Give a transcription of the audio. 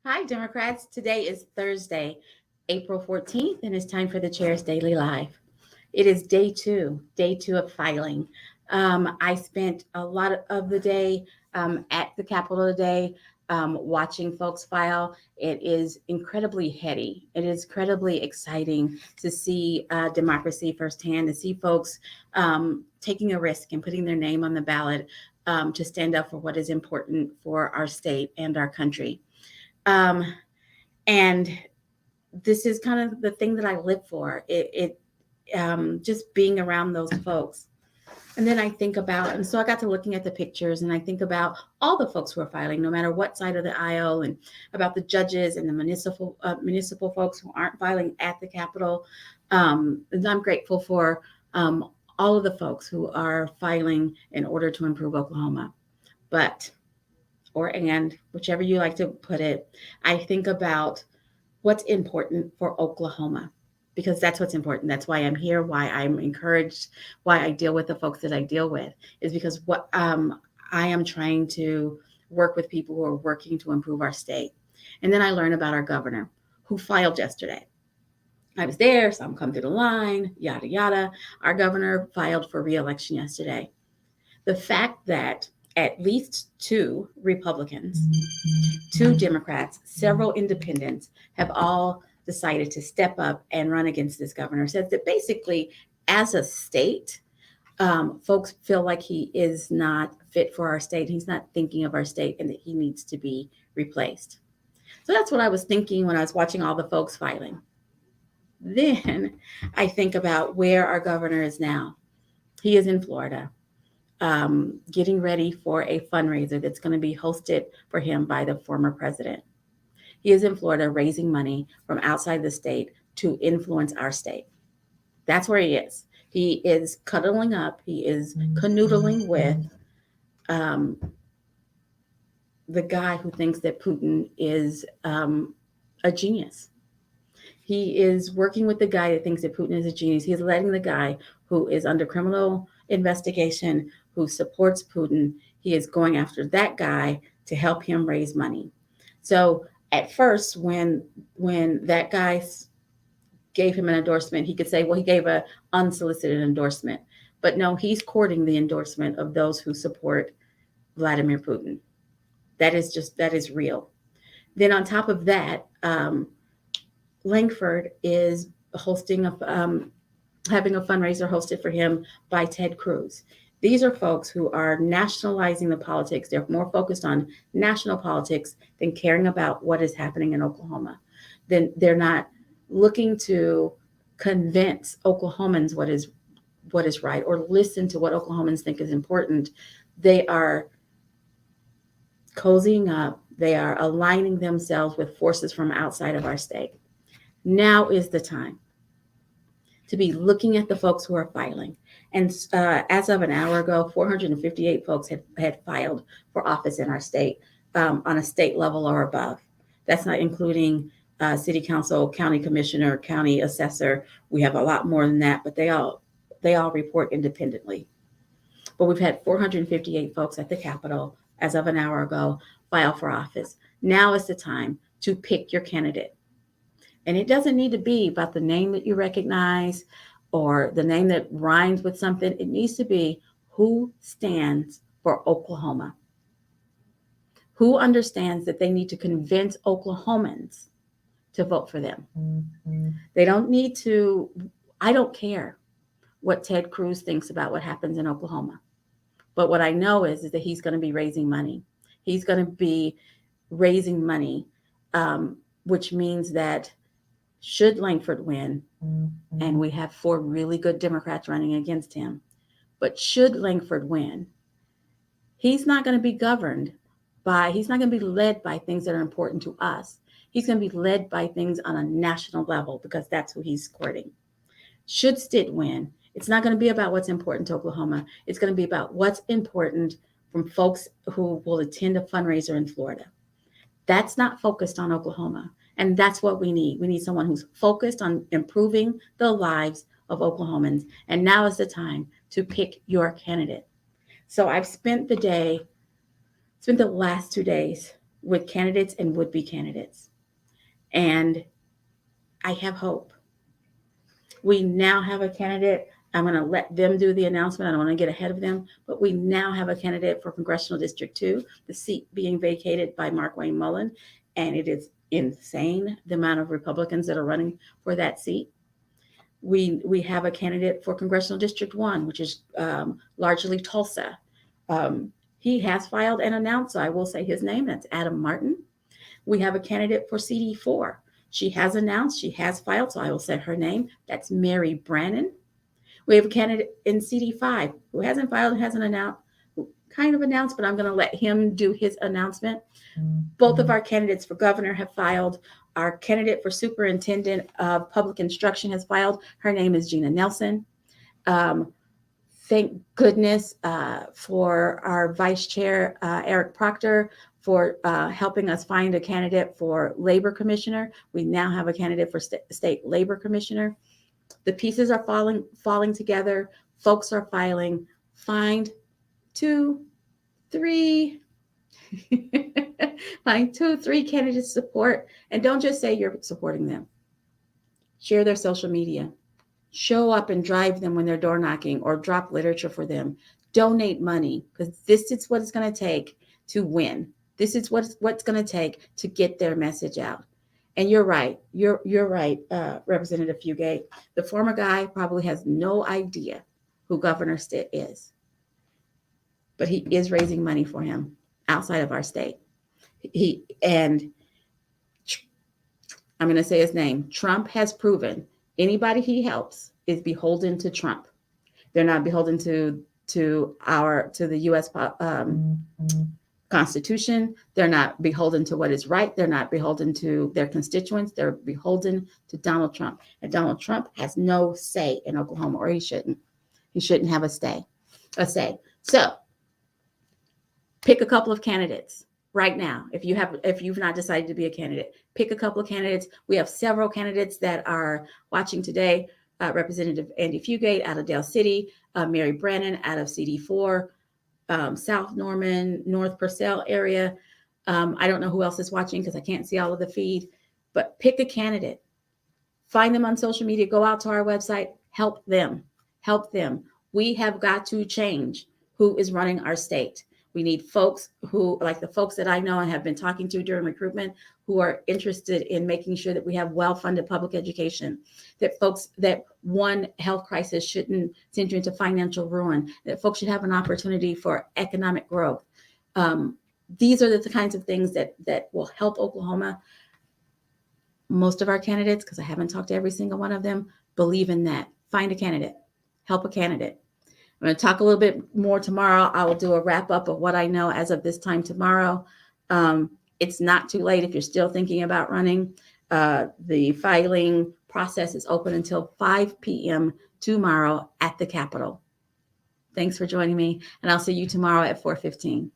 Hi, Democrats. Today is Thursday, April 14th, and it's time for the Chair's Daily Live. It is day two of filing. I spent a lot of the day at the Capitol today watching folks file. It is incredibly heady. It is incredibly exciting to see democracy firsthand, to see folks taking a risk and putting their name on the ballot to stand up for what is important for our state and our country. And this is kind of the thing that I live for. Just being around those folks. And then I think about, and so I got to looking at the pictures, and I think about all the folks who are filing, no matter what side of the aisle, and about the judges and the municipal folks who aren't filing at the Capitol. And I'm grateful for all of the folks who are filing in order to improve Oklahoma. But and whichever you like to put it, I think about what's important for Oklahoma, because that's what's important. That's why I'm here, why I'm encouraged, why I deal with the folks that I deal with, is because what I am trying to work with people who are working to improve our state. And then I learn about our governor who filed yesterday. I was there, saw him come through the line, yada, yada. Our governor filed for re-election yesterday. The fact that at least 2 Republicans, 2 Democrats, several independents have all decided to step up and run against this governor says that basically, as a state, folks feel like he is not fit for our state. He's not thinking of our state, and that he needs to be replaced. So that's what I was thinking when I was watching all the folks filing. Then I think about where our governor is now. He is in Florida. Getting ready for a fundraiser that's going to be hosted for him by the former president. He is in Florida raising money from outside the state to influence our state. That's where he is. He is cuddling up. He is canoodling with the guy who thinks that Putin is a genius. He is working with the guy that thinks that Putin is a genius. He's letting the guy who is under criminal investigation, who supports Putin, he is going after that guy to help him raise money. So at first, when that guy gave him an endorsement, he could say, well, he gave an unsolicited endorsement. But no, he's courting the endorsement of those who support Vladimir Putin. That is real. Then on top of that, Langford is hosting having a fundraiser hosted for him by Ted Cruz. These are folks who are nationalizing the politics. They're more focused on national politics than caring about what is happening in Oklahoma. Then they're not looking to convince Oklahomans what is right, or listen to what Oklahomans think is important. They are cozying up. They are aligning themselves with forces from outside of our state. Now is the time to be looking at the folks who are filing. And as of an hour ago, 458 folks had filed for office in our state on a state level or above. That's not including city council, county commissioner, county assessor. We have a lot more than that, but they all report independently. But we've had 458 folks at the Capitol as of an hour ago file for office. Now is the time to pick your candidate. And it doesn't need to be about the name that you recognize or the name that rhymes with something. It needs to be who stands for Oklahoma. Who understands that they need to convince Oklahomans to vote for them. They don't need to, I don't care what Ted Cruz thinks about what happens in Oklahoma. But what I know is that he's going to be raising money. He's going to be raising money, which means that should Langford win, and we have 4 really good Democrats running against him, but should Langford win, he's not going to be governed by, he's not going to be led by things that are important to us. He's going to be led by things on a national level because that's who he's courting. Should Stitt win, it's not going to be about what's important to Oklahoma. It's going to be about what's important from folks who will attend a fundraiser in Florida. That's not focused on Oklahoma. And that's what we need. We need someone who's focused on improving the lives of Oklahomans. And now is the time to pick your candidate. So I've spent the last 2 days with candidates and would-be candidates. And I have hope. We now have a candidate. I'm going to let them do the announcement. I don't want to get ahead of them, but we now have a candidate for Congressional District 2, the seat being vacated by Markwayne Mullin. And it is insane the amount of Republicans that are running for that seat. We have a candidate for Congressional District 1, which is largely Tulsa. He has filed and announced, so I will say his name, that's Adam Martin. We have a candidate for CD4. She has announced, she has filed, so I will say her name. That's Mary Brannon. We have a candidate in CD5 who hasn't filed and hasn't announced, kind of announced, but I'm going to let him do his announcement. Both of our candidates for governor have filed. Our candidate for superintendent of public instruction has filed. Her name is Gina Nelson. Thank goodness for our vice chair, Eric Proctor, for helping us find a candidate for labor commissioner. We now have a candidate for state labor commissioner. The pieces are falling together. Folks are filing. Find 2, 3. Find 2, 3 candidates support, and don't just say you're supporting them. Share their social media. Show up and drive them when they're door knocking, or drop literature for them. Donate money, because this is what it's going to take to win. This is what's going to take to get their message out. And you're right. You're right, Representative Fugate. The former guy probably has no idea who Governor Stitt is, but he is raising money for him outside of our state. And I'm going to say his name. Trump has proven anybody he helps is beholden to Trump. They're not beholden to the U.S. Constitution. They're not beholden to what is right. They're not beholden to their constituents. They're beholden to Donald Trump. And Donald Trump has no say in Oklahoma, or he shouldn't. He shouldn't have a say. So pick a couple of candidates right now. If you've not decided to be a candidate, pick a couple of candidates. We have several candidates that are watching today. Representative Andy Fugate out of Dale City, Mary Brannon out of CD4, South Norman, North Purcell area. I don't know who else is watching because I can't see all of the feed, but pick a candidate. Find them on social media. Go out to our website. Help them. We have got to change who is running our state. We need folks who, like the folks that I know and have been talking to during recruitment, who are interested in making sure that we have well-funded public education, that one health crisis shouldn't send you into financial ruin, that folks should have an opportunity for economic growth. These are the kinds of things that will help Oklahoma. Most of our candidates, because I haven't talked to every single one of them, believe in that. Find a candidate. Help a candidate. I'm going to talk a little bit more tomorrow. I will do a wrap up of what I know as of this time tomorrow. It's not too late if you're still thinking about running. The filing process is open until 5 p.m. tomorrow at the Capitol. Thanks for joining me, and I'll see you tomorrow at 4:15.